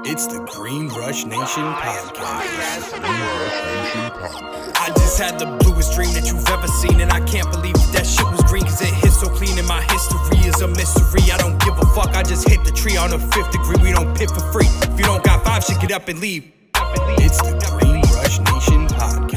It's the Green Rush Nation podcast. I just had the bluest dream that you've ever seen, and I can't believe that shit was green, cause it hit so clean, and my history is a mystery. I don't give a fuck, I just hit the tree on the 5th degree. We don't pit for free. If you don't got 5 shit, get up and leave. It's the Green Rush Nation podcast.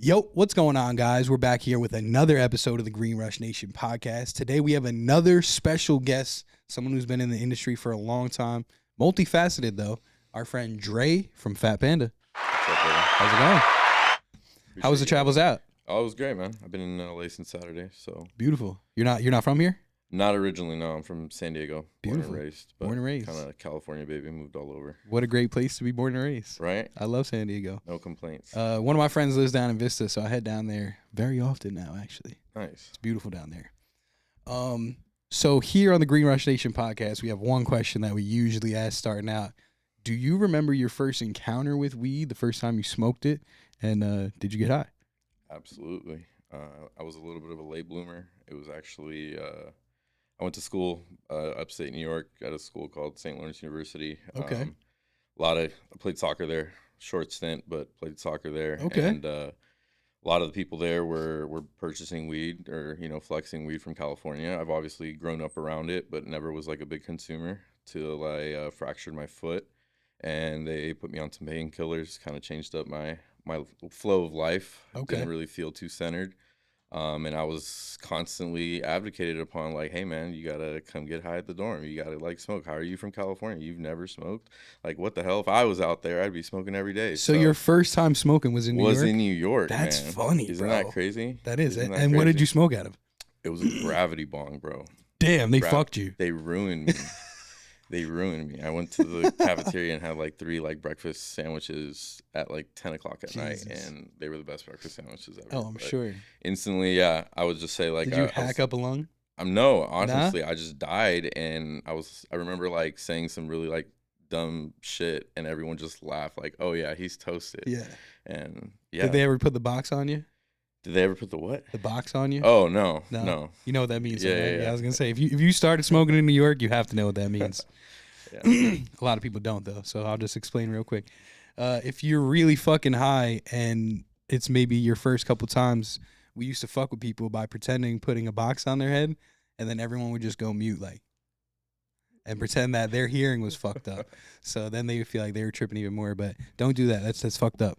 Yo, what's going on, guys? We're back here with another episode of the Green Rush Nation podcast. Today we have another special guest, someone who's been in the industry for a long time, multifaceted though, our friend Dre from Phat Panda. What's up, brother? How's it going? How was the travels out? Oh, it was great, man. I've been in LA since Saturday, so Beautiful. You're not from here? not originally. No, I'm from San Diego. Beautiful. Born and raised. But Born and raised. Kind of California baby. Moved all over. What a great place to be born and raised. Right? I love San Diego. No complaints. One of my friends lives down in Vista, so I head down there very often now, actually. Nice. It's beautiful down there. So here on the Green Rush Nation podcast, we have one question that we usually ask starting out. Do you remember your first encounter with weed, the first time you smoked it, and did you get high? Absolutely. I was a little bit of a late bloomer. It was actually, I went to school upstate New York at a school called St. Lawrence University. Okay. I played soccer there, short stint, but played soccer there. Okay. And a lot of the people there were purchasing weed or, flexing weed from California. I've obviously grown up around it, but never was like a big consumer till I fractured my foot. And they put me on some painkillers, kind of changed up my flow of life. Okay. Didn't really feel too centered. And I was constantly advocated upon, like, hey, man, you got to come get high at the dorm. You got to, like, smoke. How are you from California? You've never smoked? Like, what the hell? If I was out there, I'd be smoking every day. So your first time smoking was in New York? Was in New York, That's man. funny, Isn't bro. that crazy? That is. Isn't that And what did crazy? you smoke out of? It was a gravity bong, bro. Damn, they fucked you. They ruined me. They ruined me. I went to the cafeteria and had like 3 like breakfast sandwiches at like 10 o'clock at night, and they were the best breakfast sandwiches ever. Oh, I'm sure. Instantly, yeah. I would just say like, Did you hack up a lung? No, honestly, I just died, and I remember like saying some really like dumb shit, and everyone just laughed like, oh yeah, he's toasted. Yeah. And yeah. Did they ever put the box on you? Did they ever put the what? The box on you? Oh no. No. You know what that means? Yeah, right? yeah. I was gonna say if you started smoking in New York, you have to know what that means. Yeah. A lot of people don't though, so I'll just explain real quick. If you're really fucking high and it's maybe your first couple times, we used to fuck with people by pretending putting a box on their head, and then everyone would just go mute like, and pretend that their hearing was fucked up. So then they would feel like they were tripping even more. But don't do that. That's fucked up.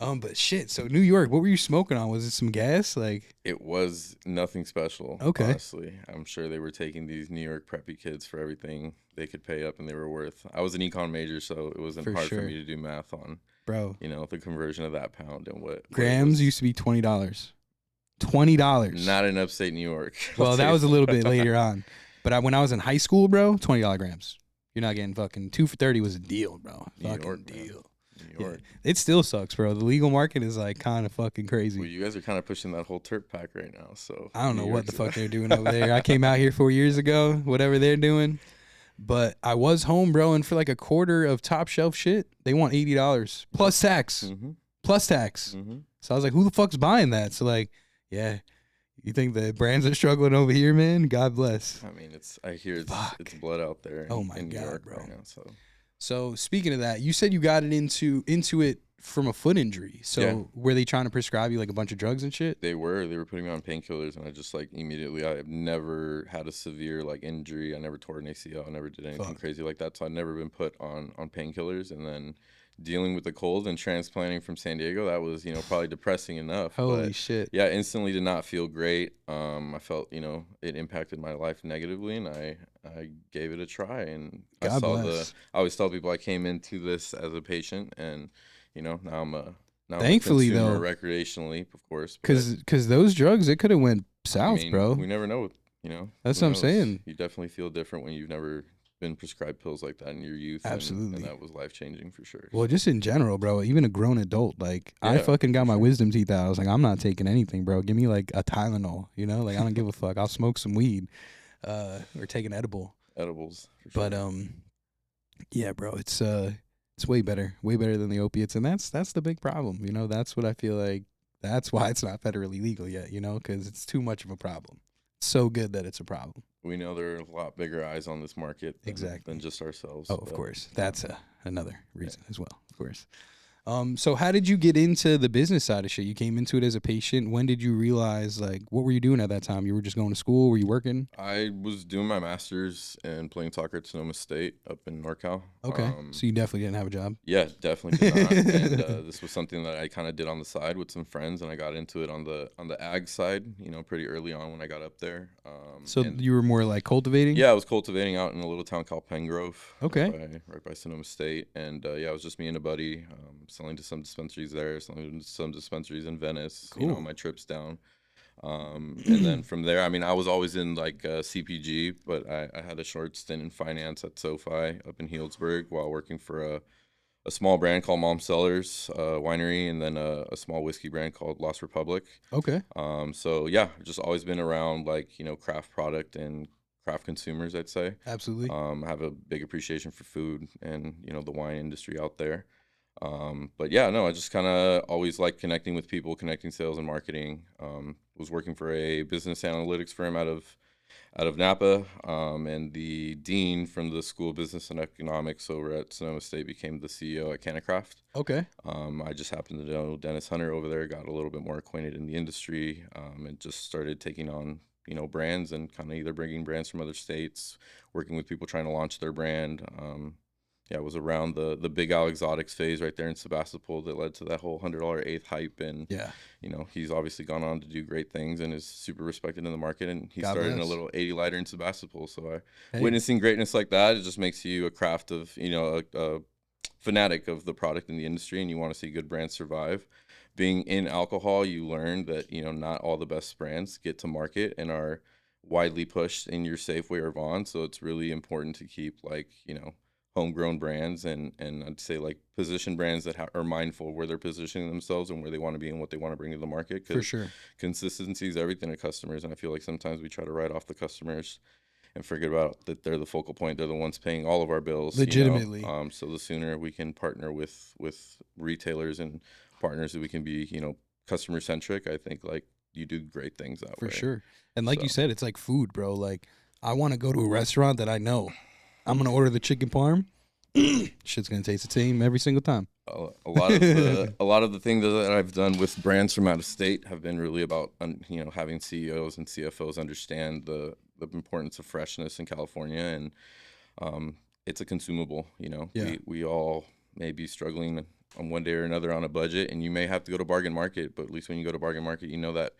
But shit. So New York, what were you smoking on? Was it some gas? Like It was nothing special. Okay. Honestly, I'm sure they were taking these New York preppy kids for everything they could pay up and they were worth. I was an econ major, so it wasn't For hard sure. for me to do math on, bro, the conversion of that pound and what grams was. used to be $20. $20. Not in upstate New York. Well, that was a little bit later on. But when I was in high school, bro, $20 grams. You're not getting fucking 2 for $30 was a deal, bro. New Fucking York, deal. man. New York. Yeah. It still sucks, bro. The legal market is like kind of fucking crazy. Well, you guys are kind of pushing that whole terp pack right now, so I don't know New what the York's- fuck they're doing over there. I came out here 4 years ago, whatever they're doing. But I was home, bro, and for like a quarter of top shelf shit, they want $80 plus tax. Mhm. Plus tax. Mhm. So I was like, who the fuck's buying that? So like, yeah, you think the brands are struggling over here, man? God bless. I mean, I hear it's Fuck. blood out there. Oh my in New God, York bro. right now, so. So speaking of that, you said you got it into it from a foot injury. So Yeah. were they trying to prescribe you like a bunch of drugs and shit? They were putting me on painkillers, and I just like immediately. I've never had a severe like injury. I never tore an ACL. I never did anything Fuck. crazy like that. So I've never been put on painkillers. And then dealing with the cold and transplanting from San Diego, that was probably depressing enough. Holy but, shit. yeah, instantly did not feel great. I felt it impacted my life negatively, and I gave it a try. And God bless. I always tell people I came into this as a patient, and now I'm a Thankfully, consumer though, recreationally, of course. but- Because those drugs, it could have went south, I mean, bro. We never know. That's who what I'm knows? saying. You definitely feel different when you've never been prescribed pills like that in your youth. Absolutely. And that was life changing for sure. Well, just in general, bro. Even a grown adult, like I Yeah, fucking got for my sure. wisdom teeth out. I was like, I'm not taking anything, bro. Give me like a Tylenol, like I don't give a fuck. I'll smoke some weed, or take an edible. Edibles. For sure. But yeah, bro, it's way better than the opiates, and that's the big problem. That's what I feel like. That's why it's not federally legal yet, because it's too much of a problem. so good that it's a problem. We know there are a lot bigger eyes on this market Exactly. than just ourselves. Oh, of course. That's another reason as well, of course. So how did you get into the business side of shit? You came into it as a patient. When did you realize, like, what were you doing at that time? You were just going to school? Were you working? I was doing my master's and playing soccer at Sonoma State up in NorCal. Okay. So you definitely didn't have a job? Yeah, definitely did not. And this was something that I kind of did on the side with some friends, and I got into it on the ag side, pretty early on when I got up there. So And you were more like cultivating? yeah, I was cultivating out in a little town called Pengrove, Okay. right by Sonoma State. And yeah, it was just me and a buddy selling to some dispensaries there, selling to some dispensaries in Venice, Cool. on my trips down. And then from there, I mean, I was always in like CPG, but I had a short stint in finance at SoFi up in Healdsburg while working for a small brand called Mom Cellars Winery, and then a small whiskey brand called Lost Republic. Okay. So yeah, I've just always been around like, craft product and craft consumers, I'd say. Absolutely. I have a big appreciation for food and, the wine industry out there. But yeah, no, I just kind of always like connecting with people, connecting sales and marketing. Was working for a business analytics firm out of Napa, and the dean from the School of Business and Economics over at Sonoma State became the CEO at Cannacraft. Okay. I just happened to know Dennis Hunter over there, got a little bit more acquainted in the industry, and just started taking on, brands and kind of either bringing brands from other states, working with people trying to launch their brand. Yeah, it was around the Big Al Exotics phase right there in Sebastopol that led to that whole $100 eighth hype. And, Yeah. He's obviously gone on to do great things and is super respected in the market. And he God started in a bless. little 80 lighter in Sebastopol. So Hey. witnessing greatness like that, it just makes you a craft of, a fanatic of the product in the industry, and you want to see good brands survive. Being in alcohol, you learn that, not all the best brands get to market and are widely pushed in your Safeway or Vaughn. So it's really important to keep like, homegrown brands and I'd say like position brands that are mindful where they're positioning themselves and where they want to be and what they want to bring to the market. For sure. Consistency is everything to customers, and I feel like sometimes we try to write off the customers and forget about that they're the focal point. They're the ones paying all of our bills. Legitimately. So the sooner we can partner with retailers and partners that we can be, customer centric, I think like you do great things that way. For sure. And like you said, it's like food, bro. Like I want to go to a restaurant that I know I'm going to order the chicken parm. Shit's going to taste the same every single time. A lot of the things that I've done with brands from out of state have been really about, having CEOs and CFOs understand the importance of freshness in California. And it's a consumable, Yeah. we all may be struggling on one day or another on a budget, and you may have to go to Bargain Market, but at least when you go to Bargain Market, you know that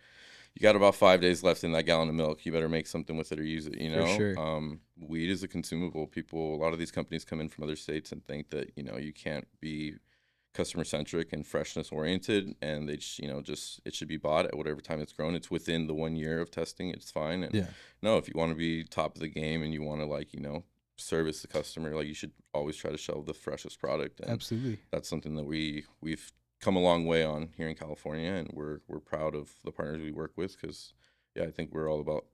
you got about 5 days left in that gallon of milk. You better make something with it or use it, For sure. Weed is a consumable. A lot of these companies come in from other states and think that, you can't be customer centric and freshness oriented, and they just it should be bought at whatever time it's grown. It's within the 1 year of testing, it's fine. And Yeah. no, if you want to be top of the game and you want to like, service the customer, like you should always try to shelve the freshest product. And Absolutely. that's something that we've come a long way on here in California, and we're proud of the partners we work with, because yeah, I think we're all about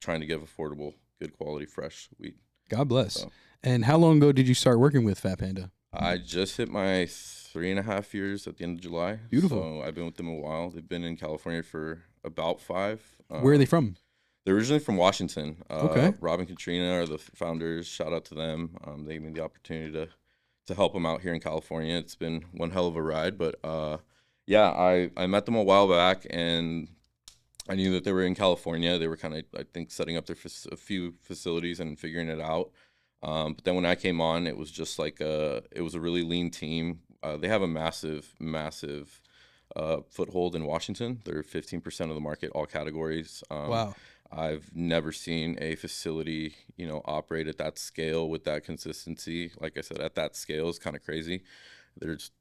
trying to give affordable, good quality, fresh weed. God bless. So, And how long ago did you start working with Phat Panda? I just hit my 3.5 years at the end of July. Beautiful. So I've been with them a while. They've been in California for about 5. Where are they from? They're originally from Washington. Okay. Rob and Katrina are the founders. Shout out to them. They gave me the opportunity to help them out here in California. It's been one hell of a ride, but yeah, I met them a while back, and I knew that they were in California. They were kind of, I think, setting up a few facilities and figuring it out. But then when I came on, it was just like it was a really lean team. They have a massive foothold in Washington. They're 15% of the market, all categories. Wow. I've never seen a facility, operate at that scale with that consistency. Like I said, at that scale is kind of crazy.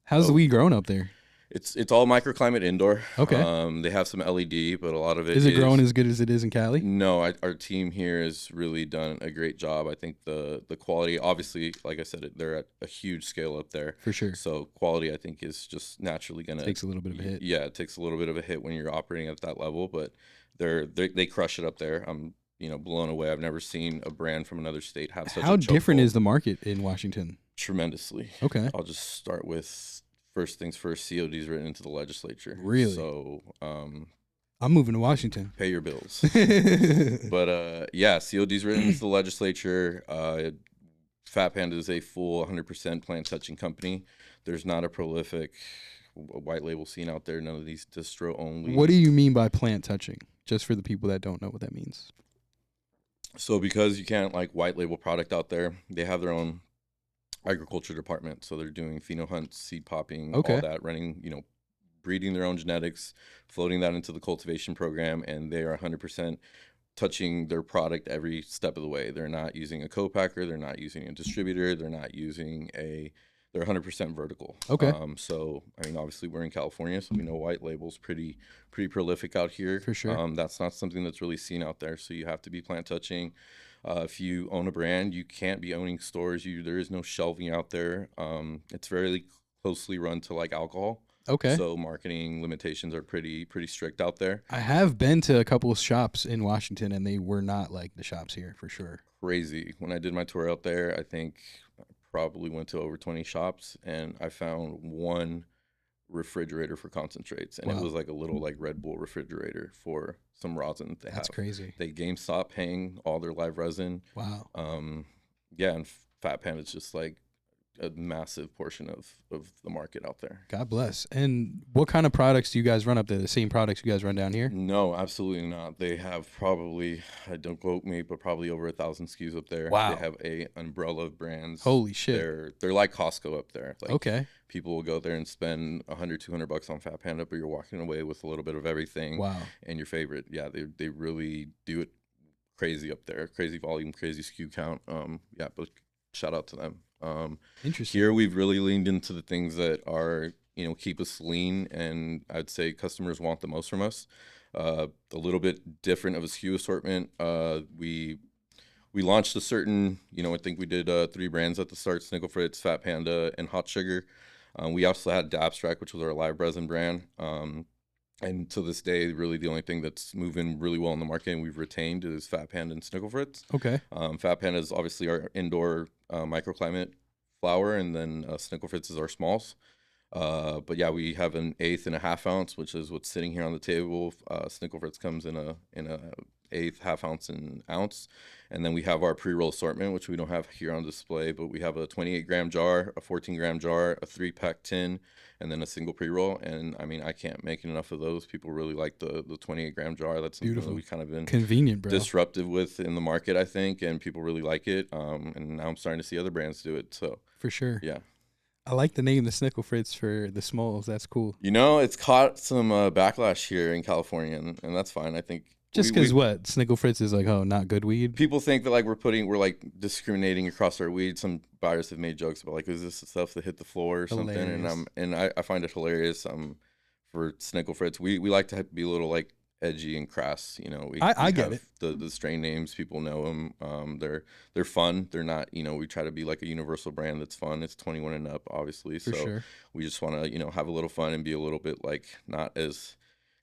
How's the weed growing up there? It's all microclimate indoor. Okay. They have some LED, but a lot of it Is it growing as good as it is in Cali? No, our team here has really done a great job. I think the quality, obviously, like I said, they're at a huge scale up there. For sure. So quality, I think, is just naturally gonna Takes a little bit of a hit. Yeah, it takes a little bit of a hit when you're operating at that level, but they crush it up there. I'm blown away. I've never seen a brand from another state have such. How a different chokehold. is the market in Washington? Tremendously. Okay. I'll just start with first things first. COD's written into the legislature. Really? So I'm moving to Washington. Pay your bills. But yeah, COD's written into the legislature. Phat Panda is a full 100% plant touching company. There's not a prolific white label scene out there. None of these distro only. What do you mean by plant touching? Just for the people that don't know what that means. So because you can't like white label product out there, they have their own agriculture department. So they're doing pheno hunts, seed popping, Okay. all that, running, breeding their own genetics, floating that into the cultivation program, and they are 100% touching their product every step of the way. They're not using a co-packer, they're not using a distributor, they're 100% vertical. Okay. So I mean, obviously we're in California, so we know white label's pretty prolific out here. For sure. That's not something that's really seen out there. So you have to be plant touching. If you own a brand, you can't be owning stores. There is no shelving out there. It's very closely run to like alcohol. Okay. So marketing limitations are pretty strict out there. I have been to a couple of shops in Washington, and they were not like the shops here for sure. Crazy. When I did my tour out there, I think I probably went to over 20 shops, and I found one refrigerator for concentrates, and Wow. it was like a little like Red Bull refrigerator for some rosin that they That's have. crazy. They GameStop hang all their live resin. Wow. Yeah, and Phat Panda is just like a massive portion of the market out there. God bless. And what kind of products do you guys run up there? The same products you guys run down here? No, absolutely not. They have probably, don't quote me, but probably over 1,000 SKUs up there. Wow. They have a umbrella of brands. Holy shit. They're like Costco up there. Like, Okay. people will go there and spend $100-$200 on Phat Panda, but you're walking away with a little bit of everything. Wow. And your favorite. Yeah, they really do it crazy up there. Crazy volume, crazy SKU count. Yeah, but shout out to them. Interesting. Here we've really leaned into the things that are, keep us lean, and I'd say customers want the most from us. A little bit different of a SKU assortment. We launched a certain, I think we did 3 brands at the start: Snickle Fritz, Phat Panda, and Hot Sugar. We also had Abstract, which was our live resin brand. And to this day, really the only thing that's moving really well in the market and we've retained is Phat Panda and Snickle Fritz. Okay. Phat Panda is obviously our indoor microclimate flower, and then Snickle Fritz is our smalls. But yeah, we have an 1/8 and a 1/2 ounce, which is what's sitting here on the table. Snickle Fritz comes in a 1/8, 1/2 ounce, and ounce. And then we have our pre-roll assortment, which we don't have here on display, but we have a 28-gram jar, a 14-gram jar, a 3-pack tin, and then a single pre-roll. And I mean, I can't make enough of those. People really like the 28-gram jar. That's something Beautiful. that we kind of been Convenient, bro. disruptive with in the market, I think, and people really like it. And now I'm starting to see other brands do it. So For sure. yeah. I like the name, the Snickle Fritz, for the smalls. That's cool. It's caught some backlash here in California, and that's fine. I think Just because what? Snickle Fritz is like, oh, not good weed? people think that like we're like discriminating across our weed. Some buyers have made jokes about like, is this the stuff that hit the floor or something? Hilarious. And I find it hilarious. For Snickle Fritz, we like to be a little like edgy and crass. I we get have the strain names. People know them. They're fun. They're not. We try to be like a universal brand that's fun. It's 21 and up, obviously. For So sure. we just want to have a little fun and be a little bit like not as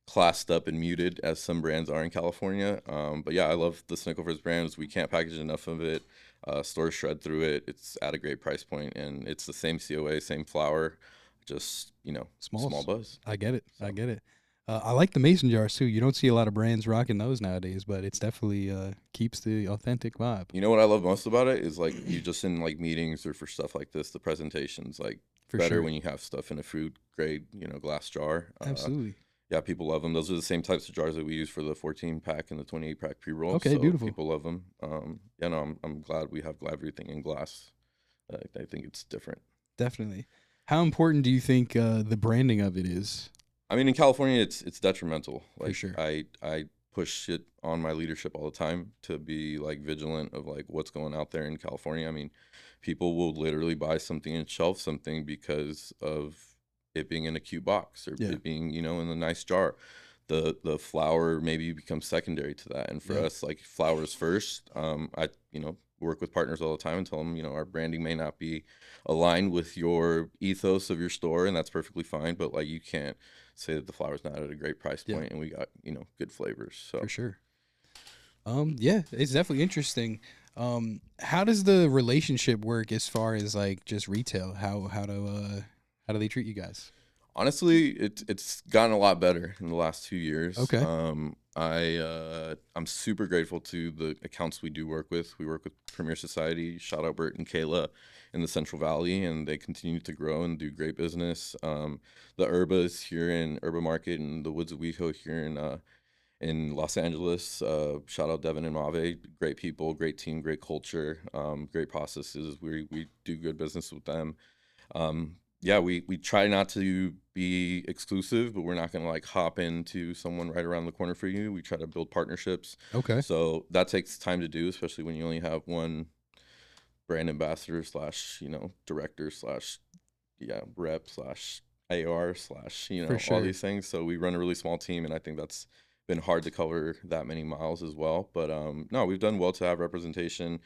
classed up and muted as some brands are in California. But yeah, I love the Snickle Fritz brands. We can't package enough of it. Stores shred through it. It's at a great price point, and it's the same COA, same flower, just Smalls. small buzz. I get it. So. I get it. I like the mason jars too. You don't see a lot of brands rocking those nowadays, but it's definitely keeps the authentic vibe. You know what I love most about it is like you just in like meetings or for stuff like this, the presentations like For better sure. when you have stuff in a food grade, glass jar. Absolutely. Yeah, people love them. Those are the same types of jars that we use for the 14-pack and the 28-pack pre-roll. Okay, so beautiful. People love them. I'm glad we have everything in glass. I think it's different. Definitely. How important do you think the branding of it is? I mean, in California, it's detrimental. Like, sure. I push it on my leadership all the time to be like vigilant of like what's going out there in California. I mean, people will literally buy something and shelf something because of it being in a cute box or it being in a nice jar. The flower maybe becomes secondary to that, and for us, like, flowers first. I work with partners all the time and tell them our branding may not be aligned with your ethos of your store, and that's perfectly fine, but like you can't say that the flower's not at a great price point and we got good flavors. So For sure. Yeah, it's definitely interesting. How does the relationship work as far as like just retail? How do they treat you guys? Honestly, it's gotten a lot better in the last 2 years. Okay. I'm super grateful to the accounts we do work with. We work with Premier Society, shout out Bert and Kayla in the Central Valley, and they continue to grow and do great business. The Urbas here in Urba Market and the Woods of WeHo here in Los Angeles. Shout out Devin and Mave, great people, great team, great culture, great processes. We do good business with them. Yeah, we try not to be exclusive, but we're not going to like hop into someone right around the corner for you. We try to build partnerships. Okay. So that takes time to do, especially when you only have one brand ambassador slash, director slash, rep slash AR slash, For all sure. these things. So we run a really small team, and I think that's been hard to cover that many miles as well. But no, we've done well to have representation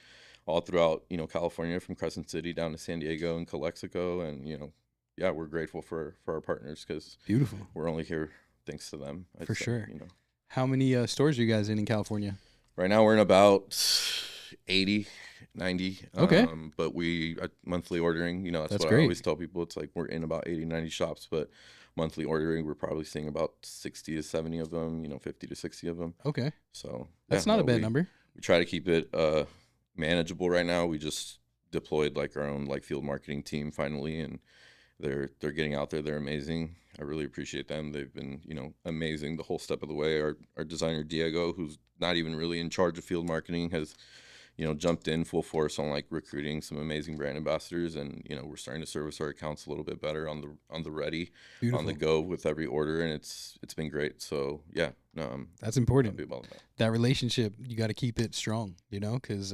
all throughout, California, from Crescent City down to San Diego and Calexico. And, yeah, we're grateful for our partners because Beautiful. we're only here thanks to them. I'd For say, sure. How many stores are you guys in California? Right now we're in about 80, 90. Okay. But we monthly ordering, that's what great. I always tell people. It's like we're in about 80, 90 shops, but monthly ordering, we're probably seeing about 60 to 70 of them, 50 to 60 of them. Okay. So That's not a bad number. We try to keep it manageable right now. We just deployed like our own like field marketing team finally, and they're getting out there. They're amazing. I really appreciate them. They've been, amazing the whole step of the way. Our designer Diego, who's not even really in charge of field marketing, has jumped in full force on like recruiting some amazing brand ambassadors, and we're starting to service our accounts a little bit better on the ready, Beautiful. on the go with every order, and it's been great. So yeah, no, That's important. happy about that. That relationship, you got to keep it strong, because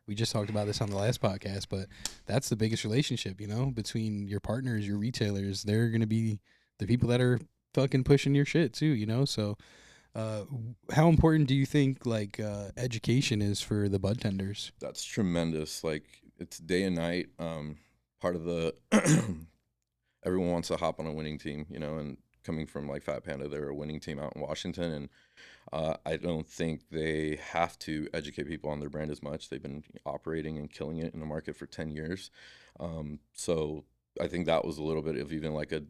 we just talked about this on the last podcast, but that's the biggest relationship, between your partners, your retailers. They're going to be the people that are fucking pushing your shit too, so how important do you think like education is for the bud tenders? That's tremendous. Like, it's day and night. Part of the everyone wants to hop on a winning team, and coming from like Phat Panda, they're a winning team out in Washington, and I don't think they have to educate people on their brand as much. They've been operating and killing it in the market for 10 years. So I think that was a little bit of even like a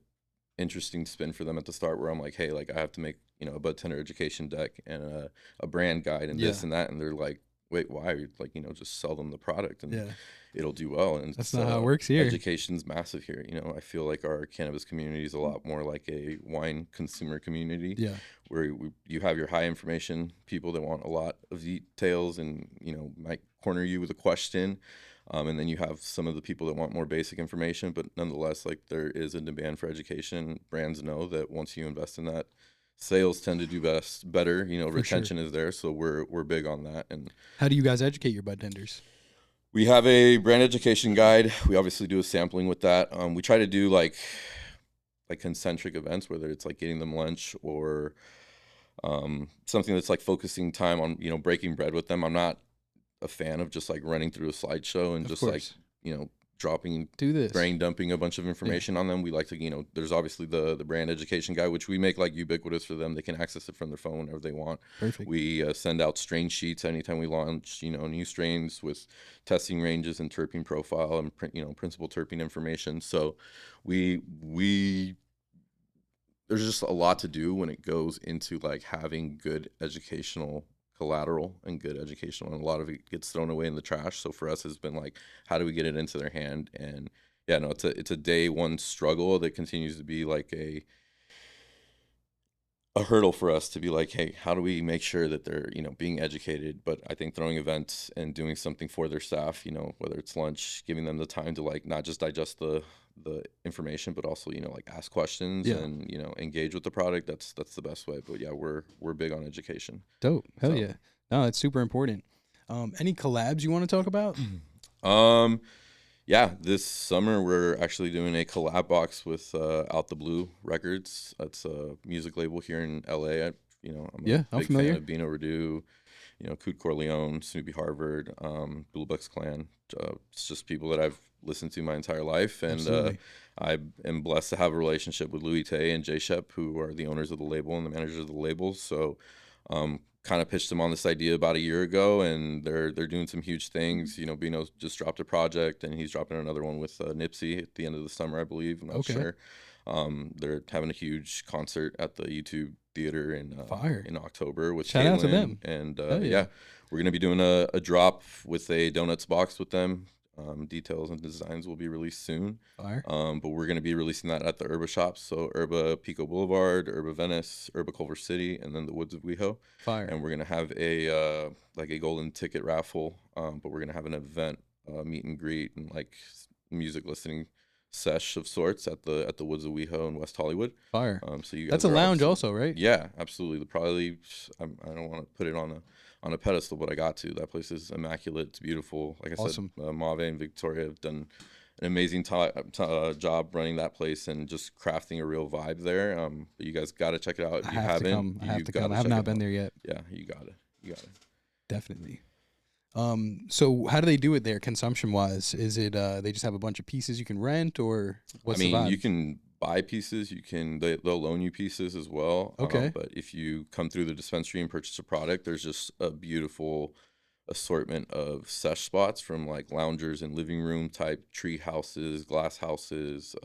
interesting spin for them at the start, where I'm like, hey, like I have to make a bud tender education deck and a brand guide and this and that, and they're like, wait, why? Like, just sell them the product and it'll do well. And that's not how it works here. Education's massive here. I feel like our cannabis community is a lot more like a wine consumer community, where you have your high information people that want a lot of details and might corner you with a question. And then you have some of the people that want more basic information, but nonetheless, like there is a demand for education. Brands know that once you invest in that, sales tend to do better. Retention is there, so we're big on that. And how do you guys educate your bud tenders? We have a brand education guide. We obviously do a sampling with that. We try to do like concentric events, whether it's like getting them lunch or something that's like focusing time on breaking bread with them. I'm not a fan of just like running through a slideshow and Of just course. like dropping, Do this. brain dumping a bunch of information on them. We like to there's obviously the brand education guide, which we make like ubiquitous for them. They can access it from their phone whenever they want. Perfect. We send out strain sheets anytime we launch new strains with testing ranges and terpene profile and principal terpene information. So we there's just a lot to do when it goes into like having good educational collateral and good educational, and a lot of it gets thrown away in the trash. So for us, it's been like, how do we get it into their hand? And yeah, no, it's a day one struggle that continues to be like a hurdle for us to be like, hey, how do we make sure that they're being educated? But I think throwing events and doing something for their staff, whether it's lunch, giving them the time to like not just digest the information, but also like ask questions and engage with the product. That's the best way. But yeah, we're big on education. Dope. Hell yeah. No, it's super important. Any collabs you want to talk about? Yeah, this summer we're actually doing a collab box with Out the Blue Records. That's a music label here in LA. I'm a big familiar. fan of Bino Redu, Coot Corleone, Snoopy Harvard, Blue Bucks Clan. It's just people that I've listened to my entire life, and I am blessed to have a relationship with Louis Tay and Jay Shep, who are the owners of the label and the managers of the label. So kind of pitched them on this idea about a year ago, and they're doing some huge things. Bino just dropped a project, and he's dropping another one with Nipsey at the end of the summer, I believe. I'm not sure. They're having a huge concert at the YouTube Theater Fire. in October with Shout out to Caitlin, them. and Hell yeah. yeah, we're gonna be doing a drop with a donuts box with them. Details and designs will be released soon. Fire. But we're going to be releasing that at the Herba shops. So Herba Pico Boulevard, Herba Venice, Herba Culver City, and then the Woods of WeHo. Fire. And we're going to have a like a golden ticket raffle. But we're going to have an event, meet and greet, and like music listening sesh of sorts at the Woods of WeHo in West Hollywood. Fire. So you guys That's a are lounge obviously- also, right? Yeah, absolutely. Probably I don't want to put it on a pedestal, but I got to. That place is immaculate. It's beautiful. Like I Awesome. said, Mave and Victoria have done an amazing job running that place and just crafting a real vibe there. But you guys got to check it out. If I you have to haven't, come. I have you to gotta come. I have check not it been out. there yet. Yeah, you got it. Definitely. So how do they do it there, consumption wise? Is it they just have a bunch of pieces you can rent, or what's I mean, the vibe? you can buy pieces. They'll loan you pieces as well. Okay. But if you come through the dispensary and purchase a product, there's just a beautiful assortment of sesh spots, from like loungers and living room type tree houses, glass houses,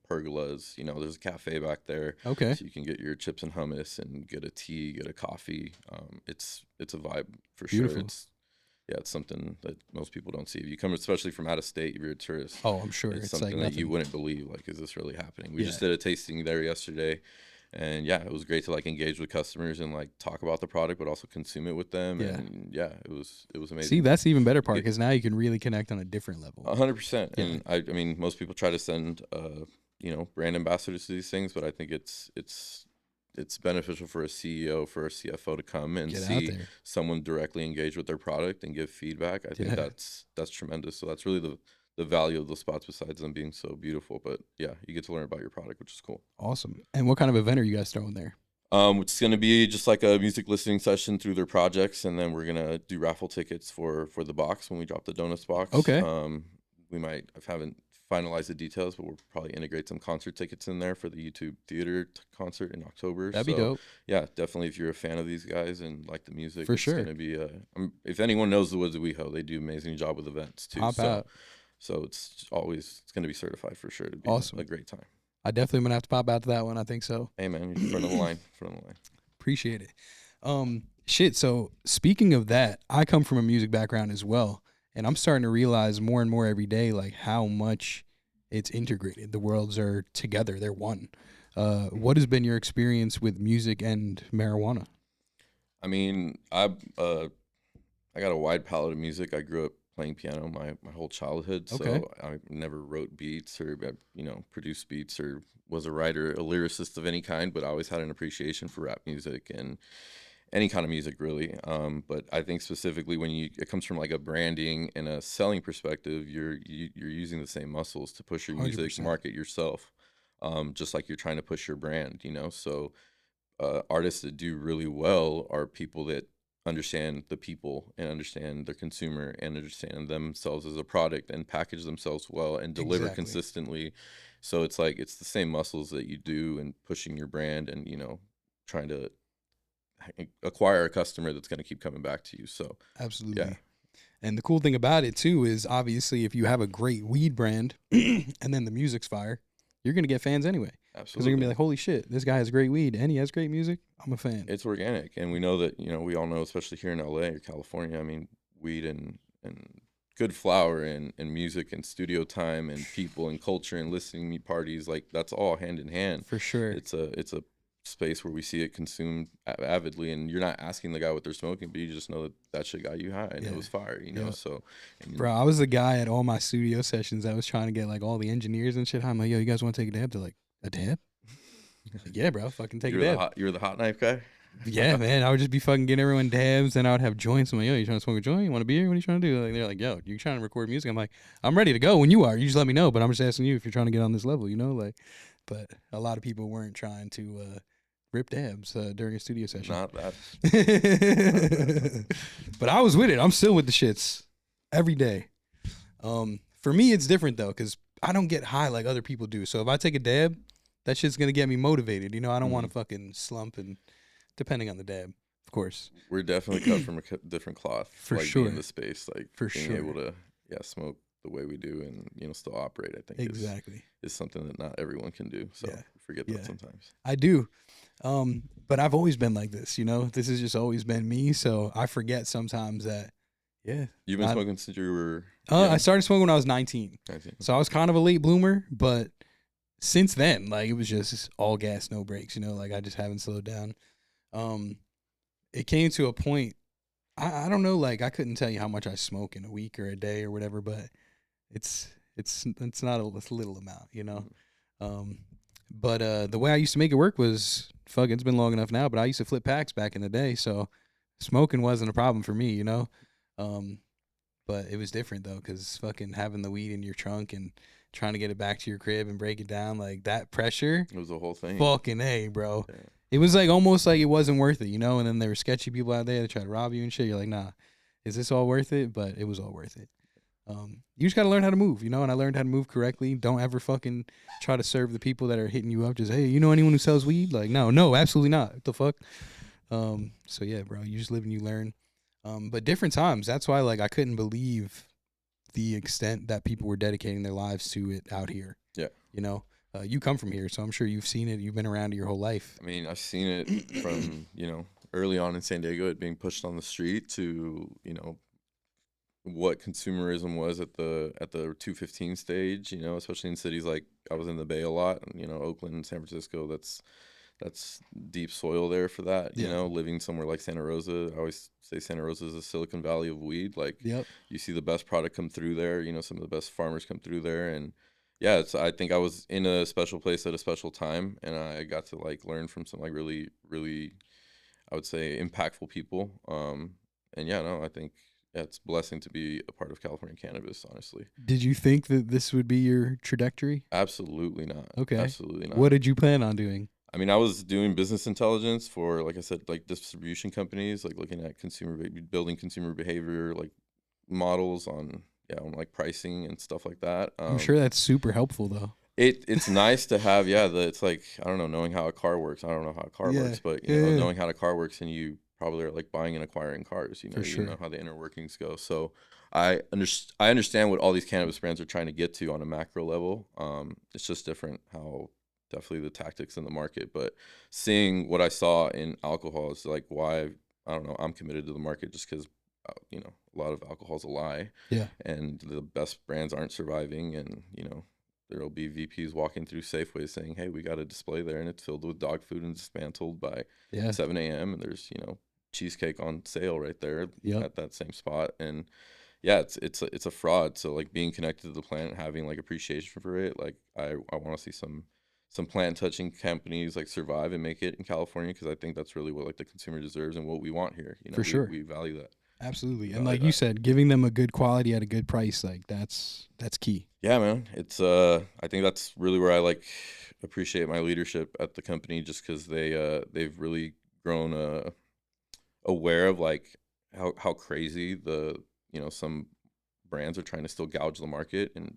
pergolas. There's a cafe back there. Okay. So you can get your chips and hummus and get a tea, get a coffee. It's a vibe for Beautiful. sure. It's something that most people don't see. If you come, especially from out of state, if you're a tourist, Oh, I'm sure it's it's something like that nothing. you wouldn't believe. Like, is this really happening? We Yeah. just did a tasting there yesterday, and yeah, it was great to like engage with customers and like talk about the product, but also consume it with them. Yeah. And yeah, it was amazing. See, that's the even better part, because now you can really connect on a different level. 100%. Yeah. And I mean, most people try to send brand ambassadors to these things, but I think it's beneficial for a CEO, for a CFO to come and Get out see there. someone directly engage with their product and give feedback. I think Yeah. that's tremendous. So that's really the value of those spots, besides them being so beautiful. But yeah, you get to learn about your product, which is cool. Awesome. And what kind of event are you guys throwing there? It's going to be just like a music listening session through their projects, and then we're going to do raffle tickets for the box when we drop the donuts box. Okay. I haven't finalized the details, but we'll probably integrate some concert tickets in there for the YouTube Theater concert in October. That'd be dope. Yeah, definitely. If you're a fan of these guys and like the music, For it's sure. going to be if anyone knows the Woods of WeHo, they do an amazing job with events too. Pop out. So it's going to be certified for sure to be Awesome. a great time. I definitely gonna have to pop out to that one. I think so. Hey man, you're front of the line. Appreciate it. Shit. So speaking of that, I come from a music background as well, and I'm starting to realize more and more every day, like how much it's integrated. The worlds are together. They're one. What has been your experience with music and marijuana? I mean, I got a wide palette of music. I grew up playing piano my whole childhood, so Okay. I never wrote beats or produced beats or was a writer, a lyricist of any kind. But I always had an appreciation for rap music and any kind of music, really. But I think specifically when it comes from like a branding and a selling perspective, you're using the same muscles to push your music, 100%. market yourself, just like you're trying to push your brand. So artists that do really well are people that understand the people and understand the consumer and understand themselves as a product and package themselves well and deliver Exactly. consistently. So it's like it's the same muscles that you do in pushing your brand and trying to acquire a customer that's going to keep coming back to you. So Absolutely. Yeah. And the cool thing about it too is obviously if you have a great weed brand and then the music's fire, you're gonna get fans anyway. Because they're absolutely, gonna be like, holy shit, this guy has great weed and he has great music. I'm a fan. it's organic, and we know that we all know, especially here in LA or California. I mean, weed and good flower and music and studio time and people and culture and listening parties, like that's all hand in hand. For sure. It's a space where we see it consumed avidly, and you're not asking the guy what they're smoking, but you just know that shit got you high and Yeah. it was fire, Yeah. So Bro, I was the guy at all my studio sessions that was trying to get like all the engineers and shit. I'm like, yo, you guys want to take a dab? They're like, a dab? Like, yeah, bro, fucking take a dab. You're the hot knife guy. Yeah, man. I would just be fucking getting everyone dabs, and I would have joints. I'm like, yo, you trying to smoke a joint? You want a beer? What are you trying to do? Like, they're like, yo, you trying to record music? I'm like, I'm ready to go when you are. You just let me know, but I'm just asking you if you're trying to get on this level, like. But a lot of people weren't trying to rip dabs during a studio session. Not that. But I was with it. I'm still with the shits every day. For me, it's different though, because I don't get high like other people do. So if I take a dab, that shit's gonna get me motivated. I don't want to fucking slump, and depending on the dab, of course. We're definitely cut from a different cloth. For like sure. Being in the space, like For being sure. able to smoke the way we do and, you know, still operate, I think Exactly. is something that not everyone can do. So Yeah. forget Yeah. that sometimes. I do. But I've always been like this, you know. This has just always been me. So I forget sometimes that, yeah. You've been smoking since you were I young? started smoking when I was 19. 19. So I was kind of a late bloomer, but since then, like, it was just all gas, no brakes, you know, like I just haven't slowed down. It came to a point, I don't know, like I couldn't tell you how much I smoke in a week or a day or whatever, but it's not a little amount, you know. But the way I used to make it work was, fuck, it's been long enough now, but I used to flip packs back in the day, so smoking wasn't a problem for me, you know. But it was different though, because fucking having the weed in your trunk and trying to get it back to your crib and break it down, like that pressure. It was the whole thing. Fucking A, bro. Yeah. It was like almost like it wasn't worth it, you know? And then there were sketchy people out there that try to rob you and shit. You're like, nah, is this all worth it? But it was all worth it. You just got to learn how to move, you know? And I learned how to move correctly. Don't ever fucking try to serve the people that are hitting you up. Just, hey, you know anyone who sells weed? Like, no, absolutely not. What the fuck? So yeah, bro, you just live and you learn. But different times. That's why, like, I couldn't believe the extent that people were dedicating their lives to it out here. Yeah. You know, you come from here, so I'm sure you've seen it. You've been around it your whole life. I mean, I've seen it from, you know, early on in San Diego, it being pushed on the street to, you know, what consumerism was at the 215 stage, you know, especially in cities like, I was in the Bay a lot, you know, Oakland, San Francisco, that's deep soil there for that, you know, living somewhere like Santa Rosa. I always say Santa Rosa is a Silicon Valley of weed. Like, you see the best product come through there, you know, some of the best farmers come through there. And yeah, I think I was in a special place at a special time, and I got to like learn from some like really, really, I would say, impactful people. And yeah, no, I think it's a blessing to be a part of California cannabis, honestly. Did you think that this would be your trajectory? Absolutely not. Okay. Absolutely not. What did you plan on doing? I mean, I was doing business intelligence for, like I said, like distribution companies, like looking at building consumer behavior, like models on like pricing and stuff like that. I'm sure that's super helpful though. It's nice to have, it's like, I don't know, knowing how a car works. I don't know how a car works, but you know, knowing how a car works, and you probably are like buying and acquiring cars, you know, you know how the inner workings go. So I understand what all these cannabis brands are trying to get to on a macro level. It's just different how definitely the tactics in the market, but seeing what I saw in alcohol is like why, I don't know, I'm committed to the market, just because you know, a lot of alcohol is a lie, and the best brands aren't surviving. And you know, there'll be VPs walking through Safeway saying, hey, we got a display there and it's filled with dog food and dismantled by 7 a.m. and there's, you know, cheesecake on sale right there at that same spot. And yeah, it's a fraud. So like being connected to the plant and having like appreciation for it, like I want to see some plant touching companies like survive and make it in California, because I think that's really what like the consumer deserves and what we want here. You know, we value that. Absolutely. And like you said, giving them a good quality at a good price, like that's key. Yeah, man. It's I think that's really where I like appreciate my leadership at the company, just because they've really grown aware of like how crazy the, you know, some brands are trying to still gouge the market. And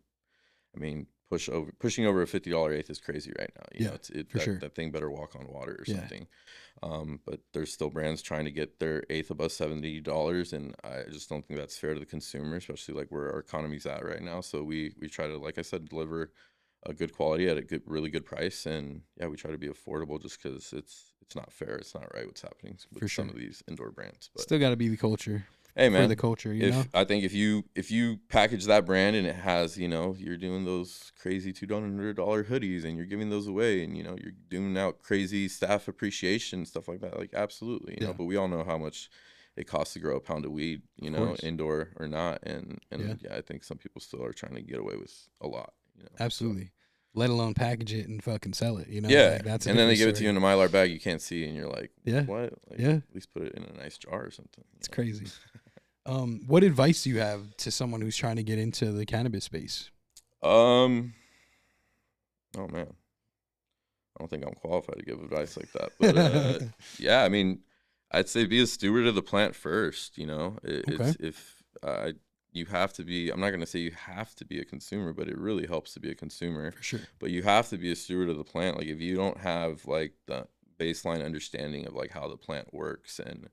I mean, pushing over a $50 eighth is crazy right now. You know, that thing better walk on water or something. But there's still brands trying to get their eighth above $70, and I just don't think that's fair to the consumer, especially like where our economy's at right now. So we try to, like I said, deliver a good quality at a really good price, and yeah, we try to be affordable, just because it's not fair. It's not right what's happening with some of these indoor brands. But still got to be the culture. Hey man, for the culture, you know? I think if you package that brand and it has, you know, you're doing those crazy $200 hoodies and you're giving those away, and you know, you're doing out crazy staff appreciation stuff like that, like absolutely, you know. But we all know how much it costs to grow a pound of weed, you know, indoor or not, and yeah, I think some people still are trying to get away with a lot, you know. Absolutely. So, let alone package it and fucking sell it, you know? Yeah, like, that's and then they give it to you in a Mylar bag you can't see, and you're like, what? Like, at least put it in a nice jar or something. It's crazy. What advice do you have to someone who's trying to get into the cannabis space? Oh man, I don't think I'm qualified to give advice like that, but yeah, I mean, I'd say be a steward of the plant first. You know, you have to be, I'm not going to say you have to be a consumer, but it really helps to be a consumer. For sure. But you have to be a steward of the plant. Like if you don't have like the baseline understanding of like how the plant works and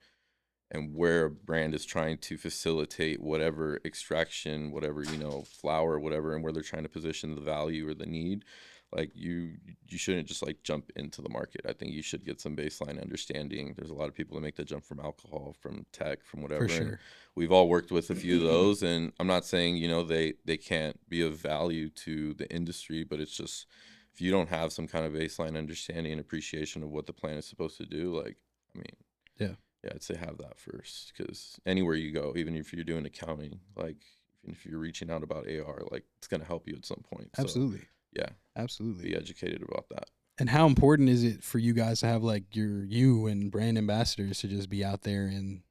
and where a brand is trying to facilitate whatever extraction, whatever, flower, whatever, and where they're trying to position the value or the need. Like you shouldn't just like jump into the market. I think you should get some baseline understanding. There's a lot of people that make the jump from alcohol, from tech, from whatever. For sure. And we've all worked with a few of those, and I'm not saying, they can't be of value to the industry, but it's just, if you don't have some kind of baseline understanding and appreciation of what the plant is supposed to do, like, I mean, Yeah. yeah, I'd say have that first, because anywhere you go, even if you're doing accounting, like even if you're reaching out about AR, like it's gonna help you at some point. Absolutely. So, yeah, Absolutely. be educated about that. And how important is it for you guys to have like you and brand ambassadors to just be out there and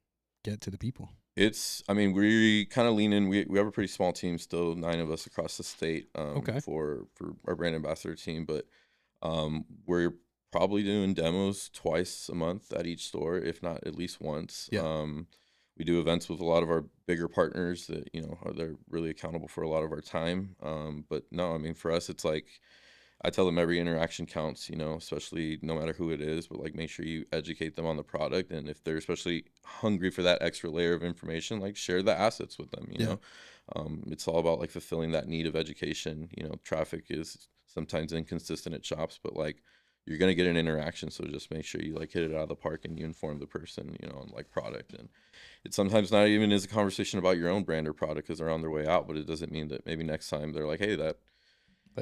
get to the people? I mean, we kind of lean in. We have a pretty small team still, 9 of us across the state, Okay. for our brand ambassador team, but we're probably doing demos twice a month at each store, if not at least once. Yeah. We do events with a lot of our bigger partners that, they're really accountable for a lot of our time. But no, I mean, for us, it's like, I tell them every interaction counts, especially no matter who it is, but like make sure you educate them on the product. And if they're especially hungry for that extra layer of information, like share the assets with them, know. It's all about like fulfilling that need of education. Traffic is sometimes inconsistent at shops, but like you're going to get an interaction. So just make sure you like hit it out of the park and you inform the person, on like product. And it's sometimes not even as a conversation about your own brand or product because they're on their way out, but it doesn't mean that maybe next time they're like, hey, that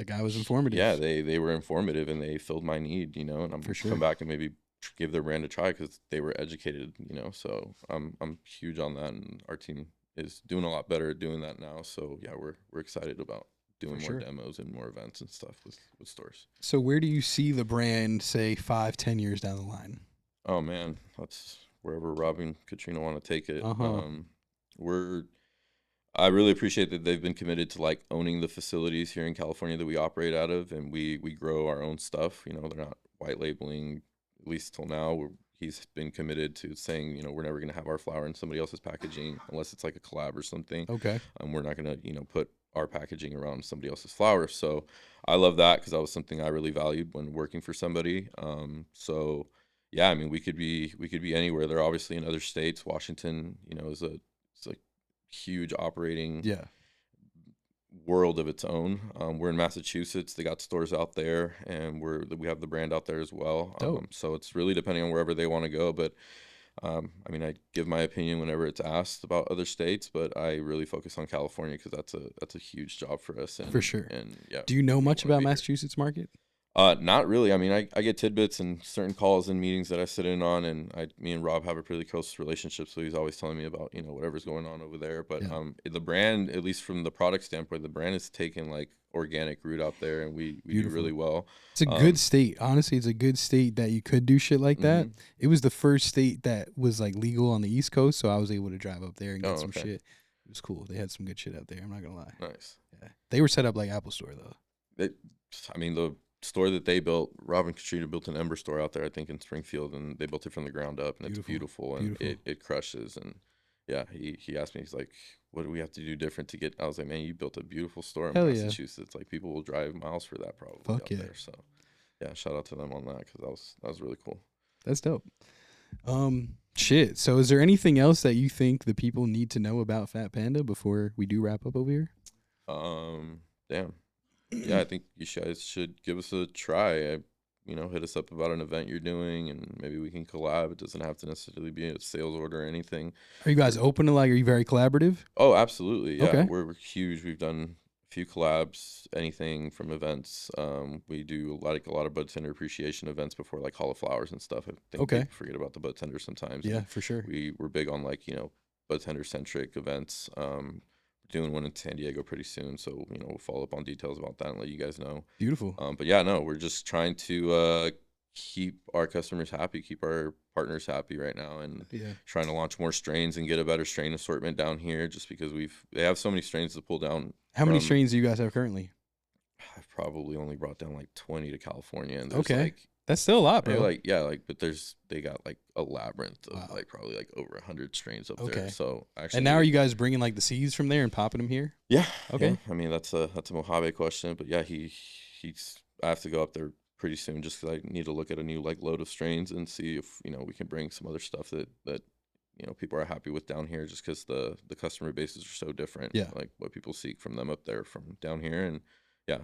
guy was informative. Yeah, they were informative and they filled my need, and I'm For sure. come back and maybe give their brand a try because they were educated, So I'm huge on that, and our team is doing a lot better at doing that now. So yeah, we're excited about doing more demos and more events and stuff with stores. So where do you see the brand, say 5-10 years down the line? Oh man, that's wherever Rob and Katrina want to take it. I really appreciate that they've been committed to like owning the facilities here in California that we operate out of, and we grow our own stuff. They're not white labeling, at least till now. He's been committed to saying, we're never going to have our flower in somebody else's packaging unless it's like a collab or something. Okay. We're not going to, put our packaging around somebody else's flower. So I love that because that was something I really valued when working for somebody. So yeah, I mean, we could be anywhere. They're obviously in other states. Washington, it's a huge operating world of its own. We're in Massachusetts. They got stores out there, and we have the brand out there as well. So it's really depending on wherever they want to go. But I mean, I give my opinion whenever it's asked about other states, but I really focus on California because that's a huge job for us. And, For sure. And yeah. Do you know much about Massachusetts market? Not really. I mean, I get tidbits and certain calls and meetings that I sit in on, and me and Rob have a pretty close relationship, so he's always telling me about, whatever's going on over there. But the brand, at least from the product standpoint, the brand is taking like organic route out there, and we do really well. It's a good state. Honestly, it's a good state that you could do shit like that. It was the first state that was like legal on the East Coast, so I was able to drive up there and get some shit. It was cool. They had some good shit out there. I'm not gonna lie. Nice. Yeah. They were set up like Apple Store though. The store that they built, Rob and Katrina built an Ember store out there, I think in Springfield, and they built it from the ground up, and it's beautiful and it crushes. And yeah, he asked me, he's like, what do we have to do different to get? I was like, man, you built a beautiful store in Massachusetts. Like people will drive miles for that probably out there. So yeah, shout out to them on that because that was really cool. That's dope. Shit. So is there anything else that you think the people need to know about Phat Panda before we do wrap up over here? Damn. Yeah, I think you guys should give us a try. Hit us up about an event you're doing, and maybe we can collab. It doesn't have to necessarily be a sales order or anything. Are you guys open to are you very collaborative? Oh, absolutely. Yeah, okay. We're huge. We've done a few collabs, anything from events. We do a lot of bud tender appreciation events before like Hall of Flowers and stuff. I think people forget about the bud tender sometimes. Yeah, for sure. We're big on like, bud tender centric events. Doing one in San Diego pretty soon, so we'll follow up on details about that and let you guys know. Beautiful. But yeah, no, we're just trying to keep our customers happy, keep our partners happy right now, and trying to launch more strains and get a better strain assortment down here. Just because they have so many strains to pull down. How many strains do you guys have currently? I've probably only brought down like 20 to California, and there's that's still a lot, bro. But they got like a labyrinth of like probably like over 100 strains up there. So actually, and now are you guys bringing like the seeds from there and popping them here? Yeah. Okay. Yeah. I mean that's a Mojave question, but yeah, I have to go up there pretty soon just because I need to look at a new like load of strains and see if we can bring some other stuff that people are happy with down here, just because the customer bases are so different. Yeah. Like what people seek from them up there from down here. And yeah,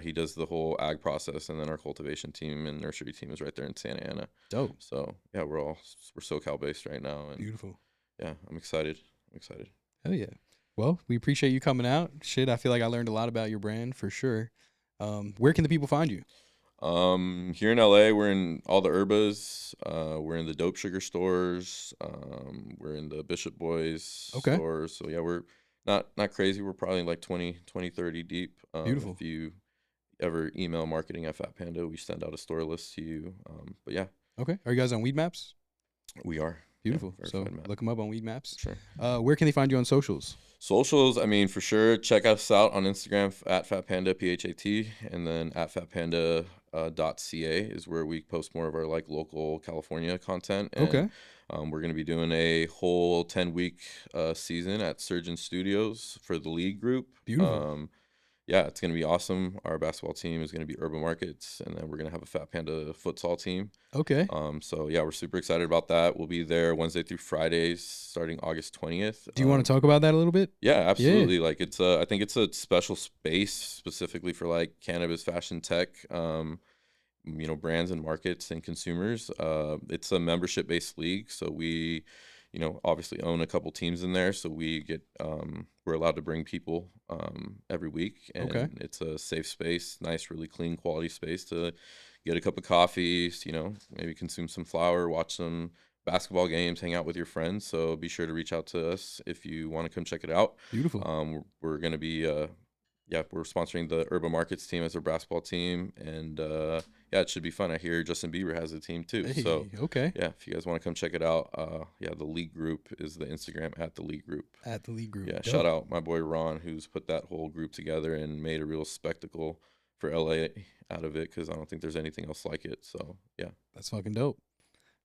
he does the whole ag process, and then our cultivation team and nursery team is right there in Santa Ana. Dope. So yeah, we're SoCal based right now, and Beautiful. yeah, I'm excited. Hell yeah. Well, we appreciate you coming out. Shit, I feel like I learned a lot about your brand for sure. Where can the people find you? Here in LA, we're in all the Herbas. We're in the Dope Sugar stores. We're in the Bishop Boys stores. So yeah, we're not crazy. We're probably like 20, 30 deep. Beautiful. If you ever email marketing at Phat Panda, we send out a store list to you. But yeah. Okay. Are you guys on Weed Maps? We are. Beautiful. Yeah, so look them up on Weed Maps. Sure. Where can they find you on socials? Socials, I mean, for sure, check us out on Instagram at Phat Panda, PHAT, and then at phatpanda.ca is where we post more of our like local California content. And, Okay. we're going to be doing a whole 10-week season at Surgeon Studios for the league group. Beautiful. Yeah, it's going to be awesome. Our basketball team is going to be Urban Markets, and then we're going to have a Phat Panda futsal team. Okay. So yeah, we're super excited about that. We'll be there Wednesday through Fridays starting August 20th. Do you want to talk about that a little bit? Yeah, absolutely. Like I think it's a special space specifically for like cannabis, fashion, tech, brands and markets and consumers. It's a membership based league. So we, obviously own a couple teams in there. So we're allowed to bring people every week, and it's a safe space, nice, really clean quality space to get a cup of coffee, maybe consume some flower, watch some basketball games, hang out with your friends. So be sure to reach out to us if you want to come check it out. Beautiful. We're going to be, we're sponsoring the Urban Markets team as our basketball team. And it should be fun. I hear Justin Bieber has a team too. Hey, so okay. Yeah, if you guys want to come check it out, the league group is the Instagram at the league group. At the league group. Yeah, Dope. shout out my boy Ron, who's put that whole group together and made a real spectacle for LA out of it, because I don't think there's anything else like it. So yeah, that's fucking dope.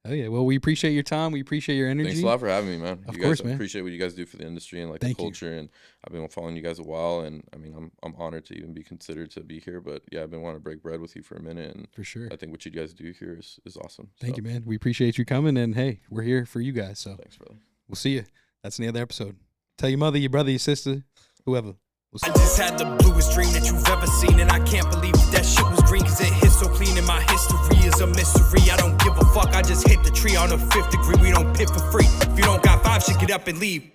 Oh yeah. Well, we appreciate your time. We appreciate your energy. Thanks a lot for having me, man. Of course, man. I appreciate what you guys do for the industry and like the culture. And I've been following you guys a while, and I mean, I'm honored to even be considered to be here. But yeah, I've been wanting to break bread with you for a minute, and for sure, I think what you guys do here is awesome. Thank you, man. We appreciate you coming, and hey, we're here for you guys. So thanks, brother. We'll see you. That's the other episode. Tell your mother, your brother, your sister, whoever. I just had the bluest dream that you've ever seen, and I can't believe that shit was green, cause it hit so clean, and my history is a mystery. I don't give a fuck, I just hit the tree on a 5th degree. We don't pit for free. If you don't got 5 shit, get up and leave.